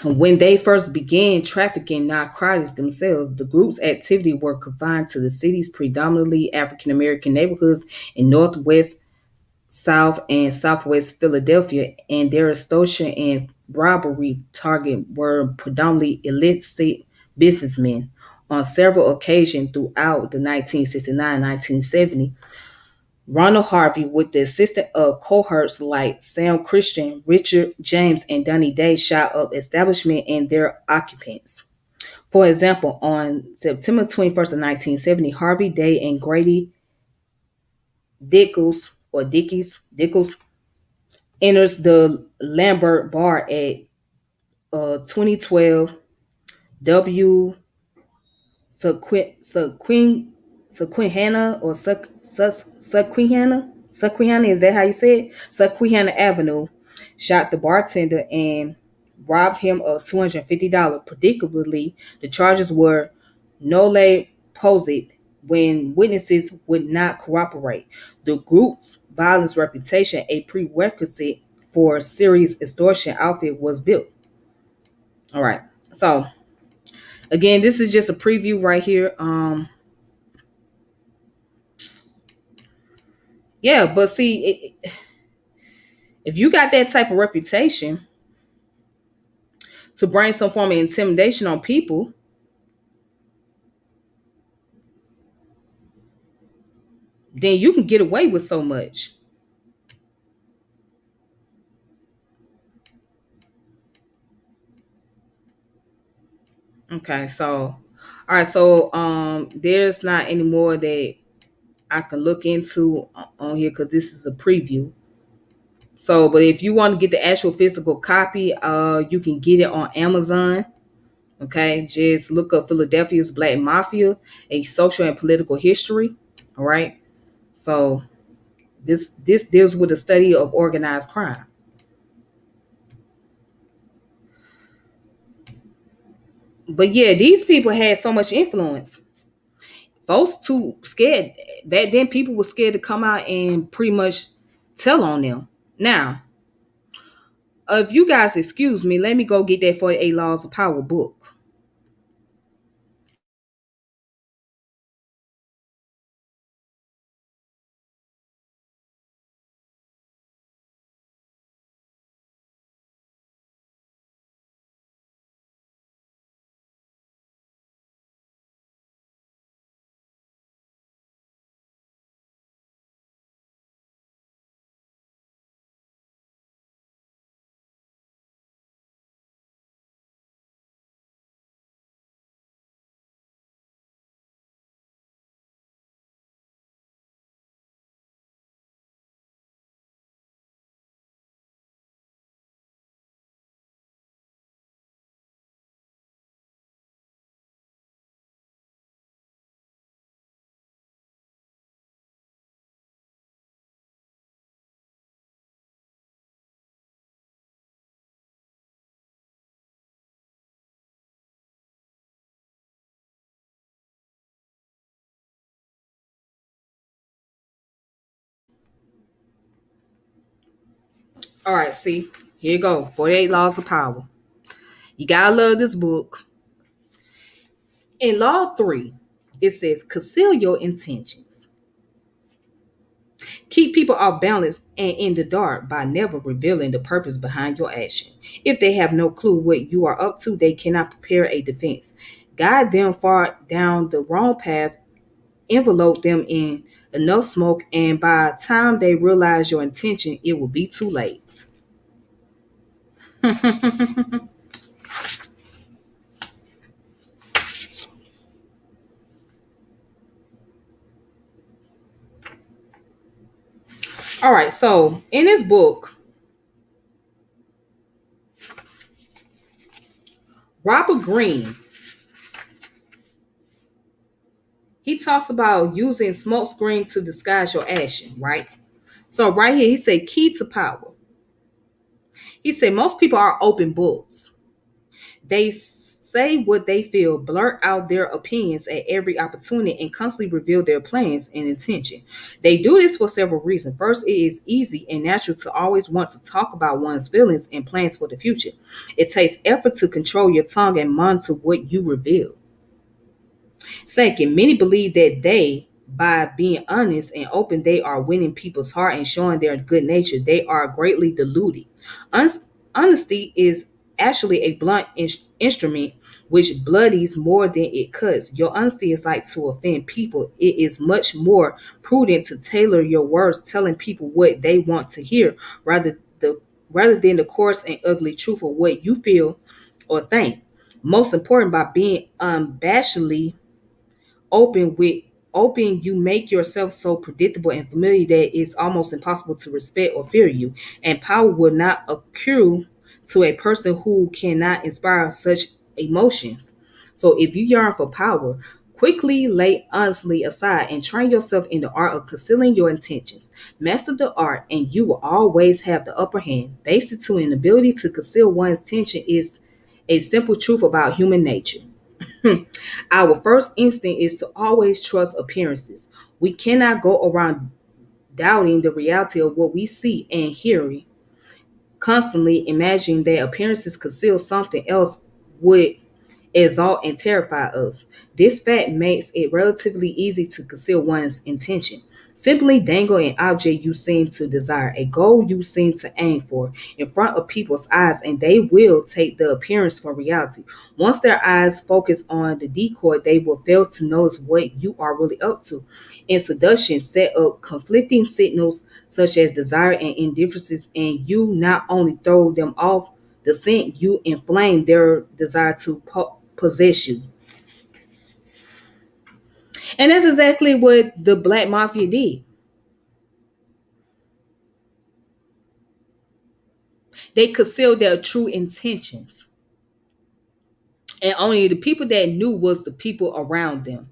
When they first began trafficking narcotics themselves, the group's activity were confined to the city's predominantly African American neighborhoods in Northwest, South, and Southwest Philadelphia, and their extortion and robbery target were predominantly illicit businessmen. On several occasions throughout the 1969-1970, Ronald Harvey, with the assistance of cohorts like Sam Christian, Richard James, and Donnie Day, shot up establishment and their occupants. For example, on September 21st of 1970, Harvey Day and Grady Dickles enters the Lambert Bar at 2012 W Susquehanna or Susquehanna, is that how you say it? Susquehanna Avenue, shot the bartender and robbed him of $250. Predictably, the charges were nolle prosit when witnesses would not cooperate. The group's violence reputation, a prerequisite for serious extortion outfit, was built. All right. So again, this is just a preview right here. Yeah, but see, if you got that type of reputation to bring some form of intimidation on people, then you can get away with so much. Okay, so all right, so there's not any more that I can look into on here because this is a preview. So, but if you want to get the actual physical copy, you can get it on Amazon. Okay, just look up Philadelphia's Black Mafia, a social and political history. All right. So this deals with the study of organized crime. But yeah, these people had so much influence. Folks too scared. Back then people were scared to come out and pretty much tell on them. Now, if you guys excuse me, let me go get that 48 Laws of Power book. All right, see, here you go. 48 Laws of Power. You gotta love this book. In Law 3, it says conceal your intentions. Keep people off balance and in the dark by never revealing the purpose behind your action. If they have no clue what you are up to, they cannot prepare a defense. Guide them far down the wrong path, envelope them in enough smoke, and by the time they realize your intention, it will be too late. All right, so in this book, Robert Greene, he talks about using smoke screen to disguise your action, right? So right here, he said key to power. He said most people are open books. They say what they feel, blurt out their opinions at every opportunity, and constantly reveal their plans and intention. They do this for several reasons. First, it is easy and natural to always want to talk about one's feelings and plans for the future. It takes effort to control your tongue and monitor what you reveal. Second, many believe that by being honest and open, they are winning people's heart and showing their good nature. They are greatly deluded. Hon- Honesty is actually a blunt instrument which bloodies more than it cuts. Your honesty is like to offend people. It is much more prudent to tailor your words, telling people what they want to hear, rather the rather than the coarse and ugly truth of what you feel or think. Most important, by being unabashedly open, you make yourself so predictable and familiar that it's almost impossible to respect or fear you, and power will not accrue to a person who cannot inspire such emotions. So if you yearn for power, quickly lay honestly aside and train yourself in the art of concealing your intentions. Master the art and you will always have the upper hand. Basic to an ability to conceal one's intention is a simple truth about human nature. Our first instinct is to always trust appearances. We cannot go around doubting the reality of what we see and hearing, constantly imagining that appearances conceal something else would exalt and terrify us. This fact makes it relatively easy to conceal one's intention. Simply dangle an object you seem to desire, a goal you seem to aim for, in front of people's eyes, and they will take the appearance for reality. Once their eyes focus on the decoy, they will fail to notice what you are really up to. In seduction, set up conflicting signals such as desire and indifferences, and you not only throw them off the scent, you inflame their desire to possess you. And that's exactly what the Black Mafia did. They concealed their true intentions. And only the people that knew was the people around them.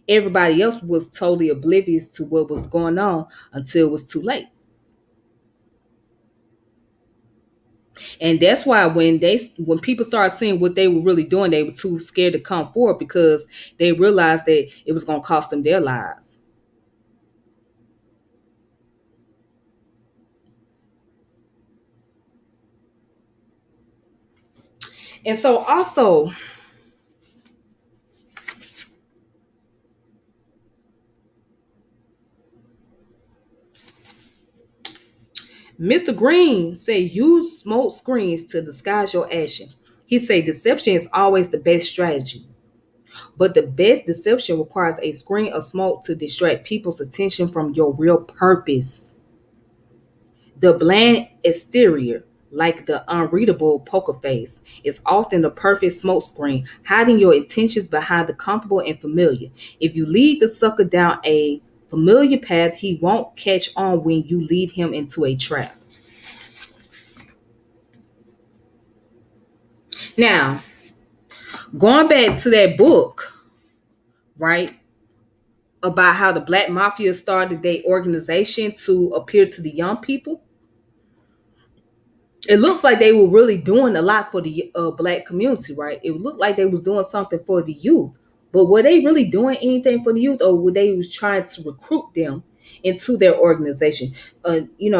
Everybody else was totally oblivious to what was going on until it was too late. And that's why when people started seeing what they were really doing, they were too scared to come forward because they realized that it was going to cost them their lives. And so also, Mr. Green said use smoke screens to disguise your action. He said deception is always the best strategy, but the best deception requires a screen of smoke to distract people's attention from your real purpose. The bland exterior, like the unreadable poker face, is often the perfect smokescreen, hiding your intentions behind the comfortable and familiar. If you lead the sucker down a familiar path, he won't catch on when you lead him into a trap. Now, going back to that book, right, about how the Black Mafia started their organization to appear to the young people, it looks like they were really doing a lot for the Black community, right? It looked like they was doing something for the youth, but were they really doing anything for the youth, or were they was trying to recruit them into their organization?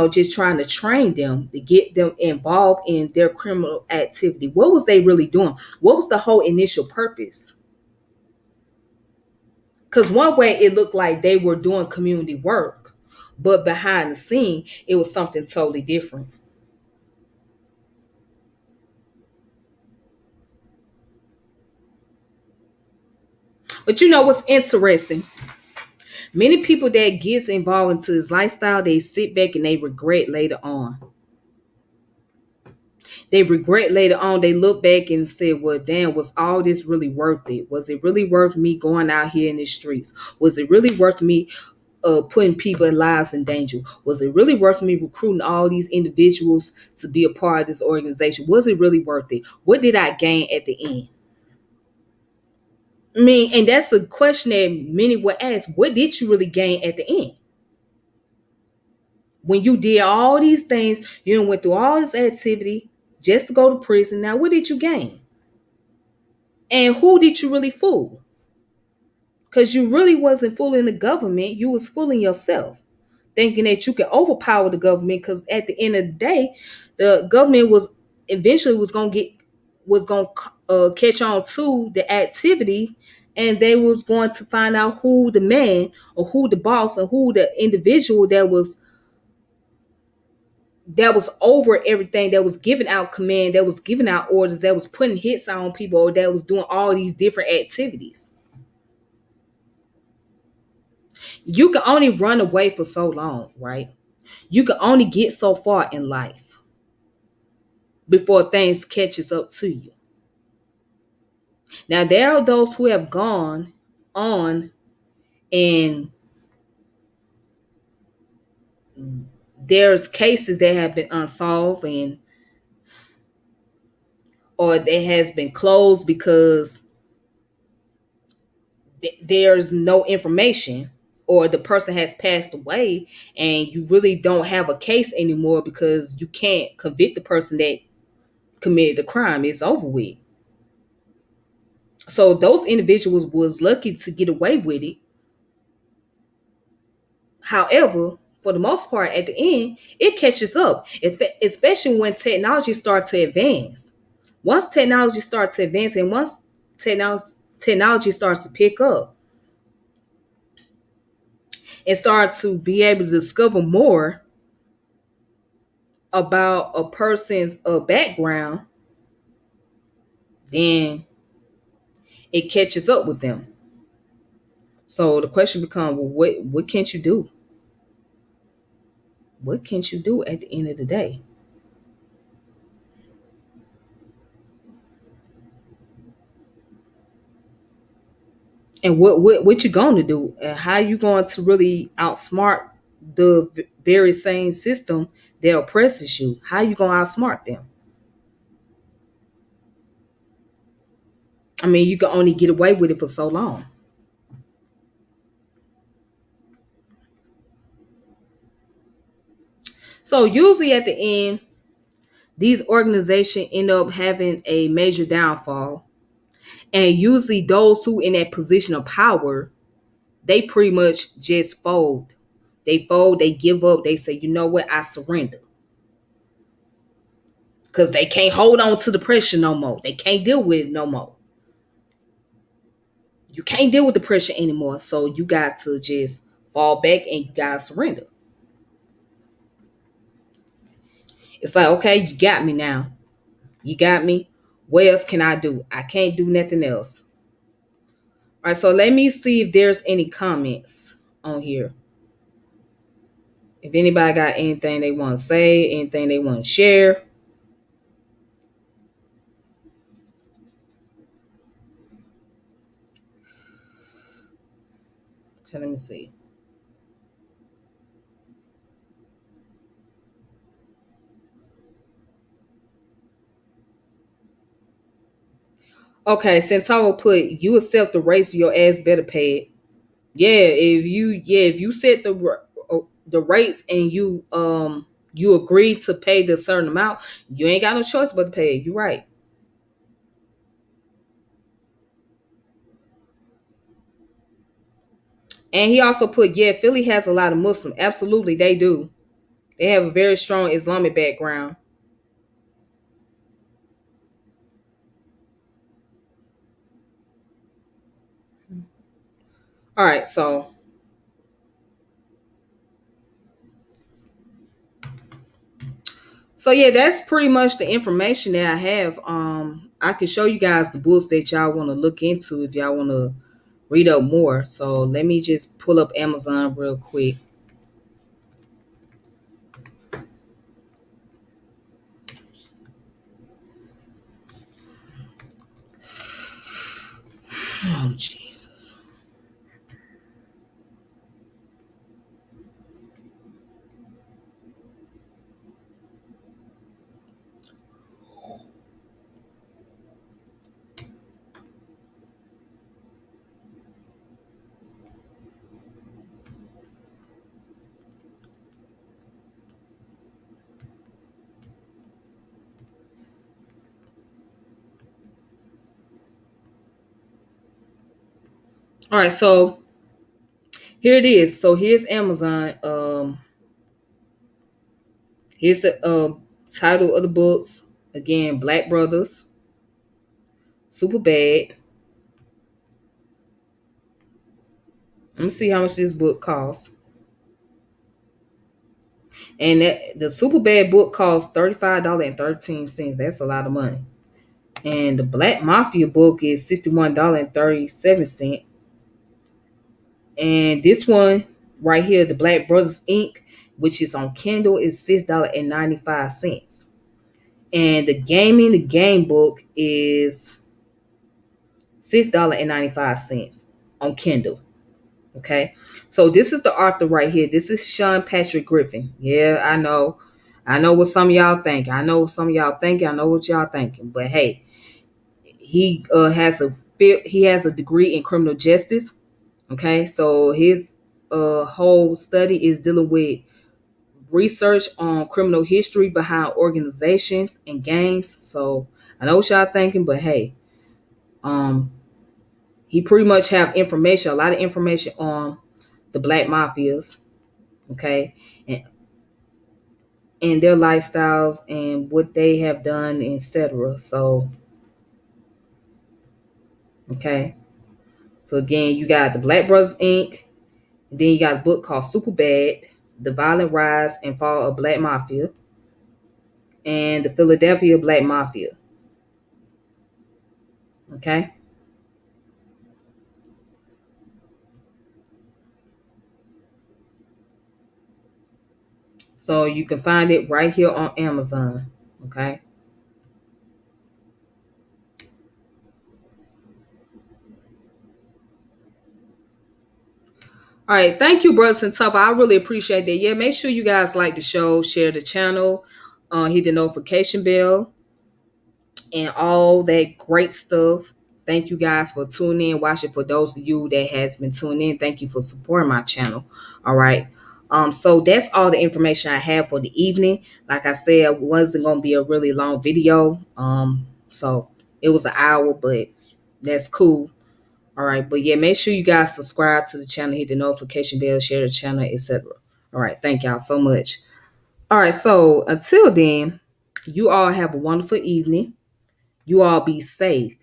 Just trying to train them to get them involved in their criminal activity. What was they really doing? What was the whole initial purpose? Because one way it looked like they were doing community work, but behind the scene, it was something totally different. But you know what's interesting? Many people that gets involved into this lifestyle, they sit back and they regret later on. They regret later on. They look back and say, well, damn, was all this really worth it? Was it really worth me going out here in the streets? Was it really worth me putting people's lives in danger? Was it really worth me recruiting all these individuals to be a part of this organization? Was it really worth it? What did I gain at the end? I mean, and that's a question that many would ask. What did you really gain at the end? When you did all these things, you went through all this activity just to go to prison. Now, what did you gain? And who did you really fool? Because you really wasn't fooling the government. You was fooling yourself, thinking that you could overpower the government. Because at the end of the day, the government was eventually was gonna catch on to the activity, and they was going to find out who the man or who the boss and who the individual that was over everything, that was giving out command, that was giving out orders, that was putting hits on people, or that was doing all these different activities. You can only run away for so long, right? You can only get so far in life before things catches up to you. Now there are those who have gone on, and there's cases that have been unsolved, and or it has been closed because there's no information, or the person has passed away, and you really don't have a case anymore because you can't convict the person that committed the crime. It's over with. So those individuals was lucky to get away with it. However, for the most part, at the end, it catches up, especially when technology starts to advance. Once technology starts to advance, and once technology starts to pick up and start to be able to discover more about a person's background, then it catches up with them. So the question becomes, well, what can't you do? What can't you do at the end of the day? And what you going to do? And how you going to really outsmart the very same system that oppresses you? How you going to outsmart them? I mean, you can only get away with it for so long. So usually at the end, these organizations end up having a major downfall. And usually those who in that position of power, they pretty much just fold. They fold, they give up, they say, you know what, I surrender. Because they can't hold on to the pressure no more. They can't deal with it no more. You can't deal with the pressure anymore. So you got to just fall back and you got to surrender. It's like, okay, you got me now. You got me. What else can I do? I can't do nothing else. All right, so let me see if there's any comments on here. If anybody got anything they want to say, anything they want to share. Okay, let me see. Okay, since I will put you accept the race, your ass better pay it. If you set the rates and you agree to pay the certain amount, you ain't got no choice but to pay it. You right. And he also put, yeah, Philly has a lot of Muslims. Absolutely, they do. They have a very strong Islamic background. All right, so yeah, that's pretty much the information that I have. I can show you guys the books that y'all want to look into if y'all want to read up more. So let me just pull up Amazon real quick. Oh Jesus. All right, so here it is. So here's Amazon. Here's the title of the books. Again, Black Brothers, Super Bad. Let me see how much this book costs. And the Super Bad book costs $35.13. That's a lot of money. And the Black Mafia book is $61.37. And this one right here, the Black Brothers Inc., which is on Kindle, is $6.95. And the game book is $6.95 on Kindle. Okay. So this is the author right here. This is Sean Patrick Griffin. Yeah, I know. I know what some of y'all think. I know some of y'all thinking. I know what y'all thinking. But hey, he has a degree in criminal justice. Okay. So his whole study is dealing with research on criminal history behind organizations and gangs. So I know what y'all thinking, but hey, um, he pretty much have information, a lot of information on the black mafias, okay, and their lifestyles and what they have done, etc. So, okay. So again, you got the Black Brothers Inc. And then you got a book called Super Bad: The Violent Rise and Fall of Black Mafia, and the Philadelphia Black Mafia. Okay. So you can find it right here on Amazon. Okay. All right. Thank you, brothers and tough. I really appreciate that. Yeah, make sure you guys like the show, share the channel, hit the notification bell, and all that great stuff. Thank you guys for tuning in, watching. For those of you that has been tuning in, thank you for supporting my channel. All right. So that's all the information I have for the evening. Like I said, it wasn't gonna be a really long video. So it was an hour, but that's cool. All right. But yeah, make sure you guys subscribe to the channel, hit the notification bell, share the channel, etc. All right. Thank y'all so much. All right. So until then, you all have a wonderful evening. You all be safe,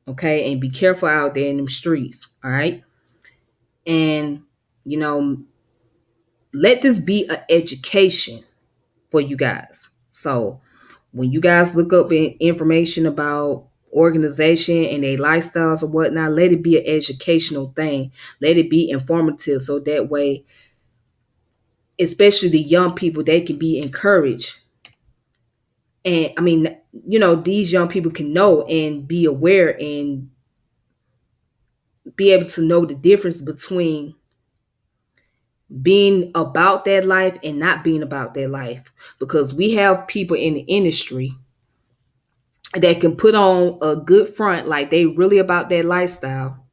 okay? And be careful out there in them streets, all right? And, you know, let this be an education for you guys. So when you guys look up information about organization and their lifestyles or whatnot, let it be an educational thing. Let it be informative so that way, especially the young people, they can be encouraged. And I mean, these young people can know and be aware and be able to know the difference between being about that life and not being about that life, because we have people in the industry that can put on a good front like they really about that lifestyle,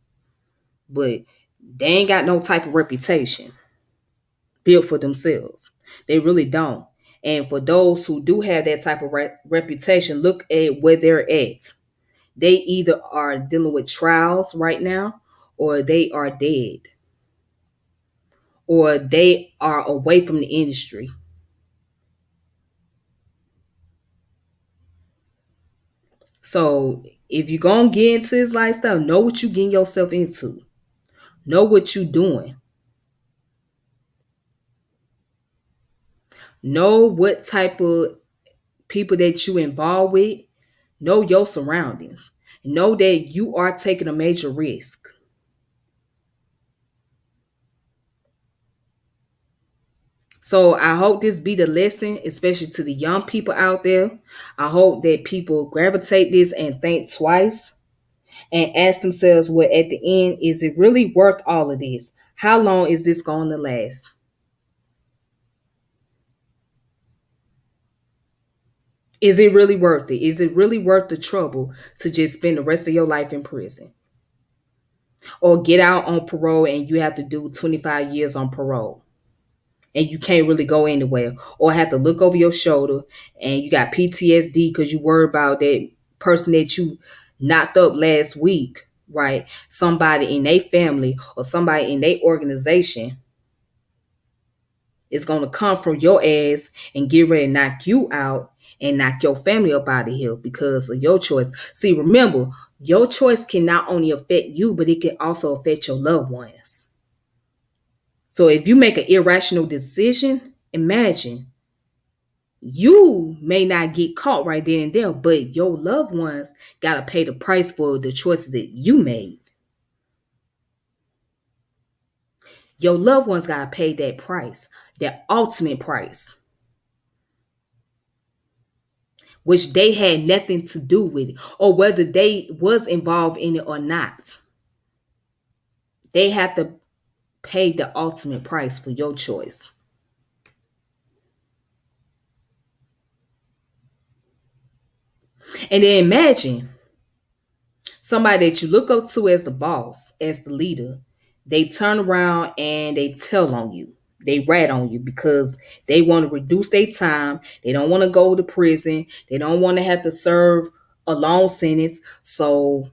but they ain't got no type of reputation built for themselves. They really don't. And for those who do have that type of reputation, look at where they're at. They either are dealing with trials right now, or they are dead, or they are away from the industry. So if you're gonna get into this lifestyle, know what you getting yourself into. Know what you doing. Know what type of people that you involved with. Know your surroundings. Know that you are taking a major risk. So I hope this be the lesson, especially to the young people out there. I hope that people gravitate this and think twice and ask themselves, well, at the end, is it really worth all of this? How long is this going to last? Is it really worth it? Is it really worth the trouble to just spend the rest of your life in prison? Or get out on parole and you have to do 25 years on parole and you can't really go anywhere, or have to look over your shoulder and you got PTSD because you worry about that person that you knocked up last week, right? Somebody in their family or somebody in their organization is going to come from your ass and get ready to knock you out and knock your family up out of here because of your choice. See, remember, your choice can not only affect you, but it can also affect your loved ones. So if you make an irrational decision, imagine you may not get caught right then and there, but your loved ones got to pay the price for the choices that you made. Your loved ones got to pay that price, that ultimate price, which they had nothing to do with it, or whether they was involved in it or not. They have to pay the ultimate price for your choice. And then imagine somebody that you look up to as the boss, as the leader, they turn around and they tell on you. They rat on you because they want to reduce their time. They don't want to go to prison. They don't want to have to serve a long sentence. So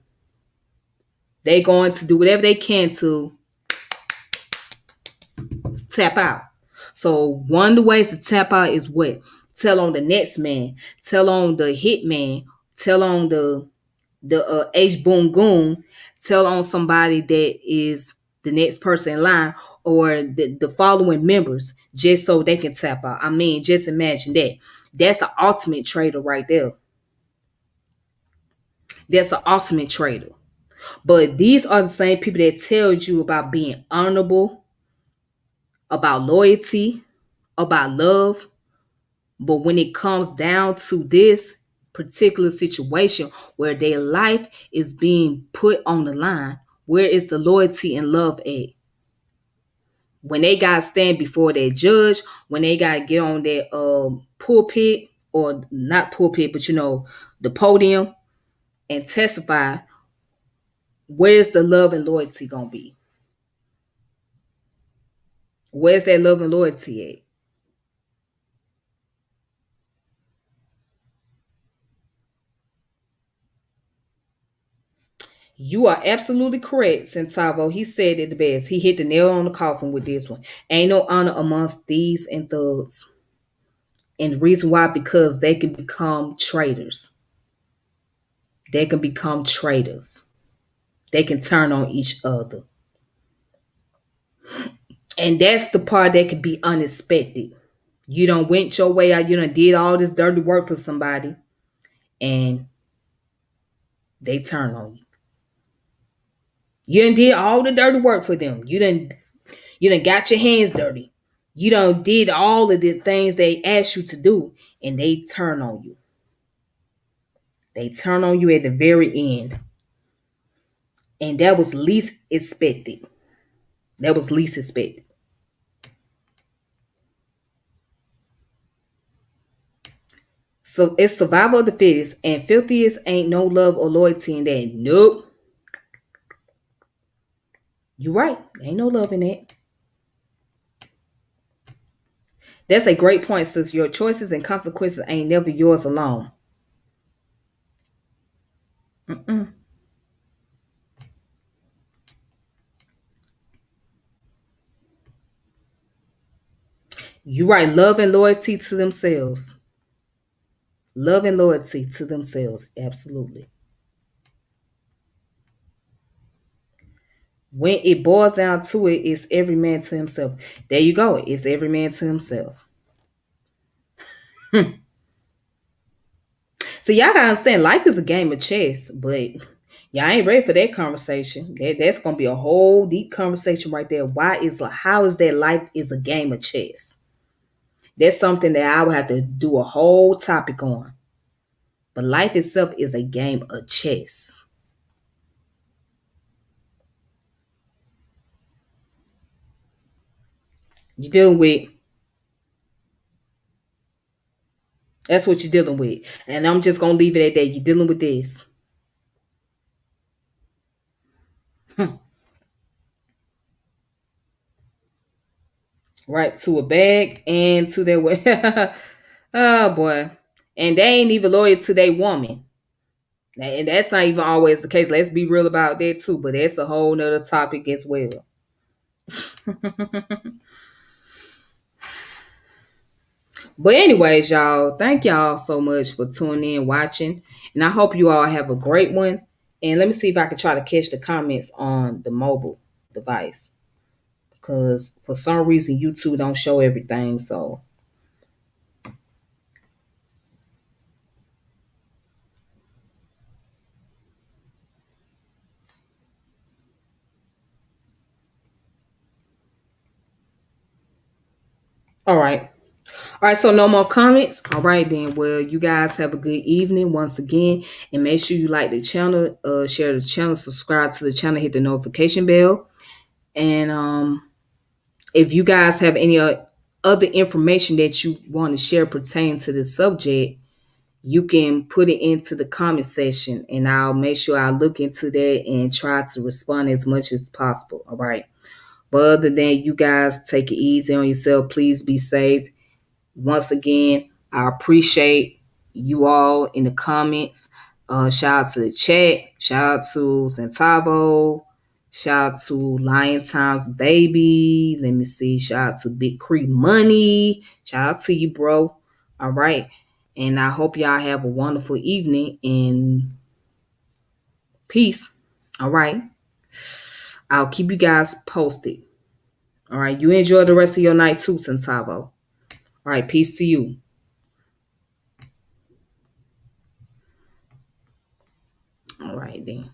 they're going to do whatever they can to tap out. So one of the ways to tap out is what? Tell on the next man. Tell on the hit man. Tell on the H boom goon. Tell on somebody that is the next person in line, or the following members, just so they can tap out. I mean, just imagine that. That's an ultimate traitor right there. That's an ultimate traitor. But these are the same people that tell you about being honorable, about loyalty, about love. But when it comes down to this particular situation where their life is being put on the line, where is the loyalty and love at? When they got to stand before their judge, when they got to get on their pulpit, or not pulpit, but the podium, and testify, Where's the love and loyalty gonna be? Where's that love and loyalty at? You are absolutely correct, Centavo. He said it the best. He hit the nail on the coffin with this one. Ain't no honor amongst thieves and thugs. And the reason why, because they can become traitors. They can become traitors. They can turn on each other. And that's the part that can be unexpected. You done went your way out. You done did all this dirty work for somebody. And they turn on you. You done did all the dirty work for them. You done got your hands dirty. You done did all of the things they asked you to do. And they turn on you. They turn on you at the very end. And that was least expected. That was least expected. So it's survival of the fittest, and filthiest ain't no love or loyalty in that. Nope. You right. Ain't no love in that. That's a great point, since your choices and consequences ain't never yours alone. Mm-mm. You right. Love and loyalty to themselves. Love and loyalty to themselves. Absolutely. When it boils down to it, it's every man to himself. There you go. It's every man to himself. So y'all gotta understand, life is a game of chess, but y'all ain't ready for that conversation. That's gonna be a whole deep conversation right there. How is that life is a game of chess? That's something that I would have to do a whole topic on. But life itself is a game of chess. You're dealing with That's what you're dealing with. And I'm just gonna leave it at that. You're dealing with this. Right to a bag and to their way. Oh boy. And they ain't even loyal to their woman. And that's not even always the case. Let's be real about that too. But that's a whole nother topic as well. But anyways, y'all, thank y'all so much for tuning in, watching. And I hope you all have a great one. And let me see if I can try to catch the comments on the mobile device. Because for some reason YouTube don't show everything. So all right. All right, so no more comments. All right, then. Well, you guys have a good evening once again. And make sure you like the channel, share the channel, subscribe to the channel, hit the notification bell. And if you guys have any other information that you want to share pertaining to the subject, you can put it into the comment section and I'll make sure I look into that and try to respond as much as possible. All right. But other than you guys take it easy on yourself, please be safe. Once again, I appreciate you all in the comments. Shout out to the chat. Shout out to Centavo. Shout out to Lion Times Baby. Let me see. Shout out to Big Creek Money. Shout out to you, bro. All right. And I hope y'all have a wonderful evening and peace. All right. I'll keep you guys posted. All right. You enjoy the rest of your night too, Centavo. All right. Peace to you. All right then.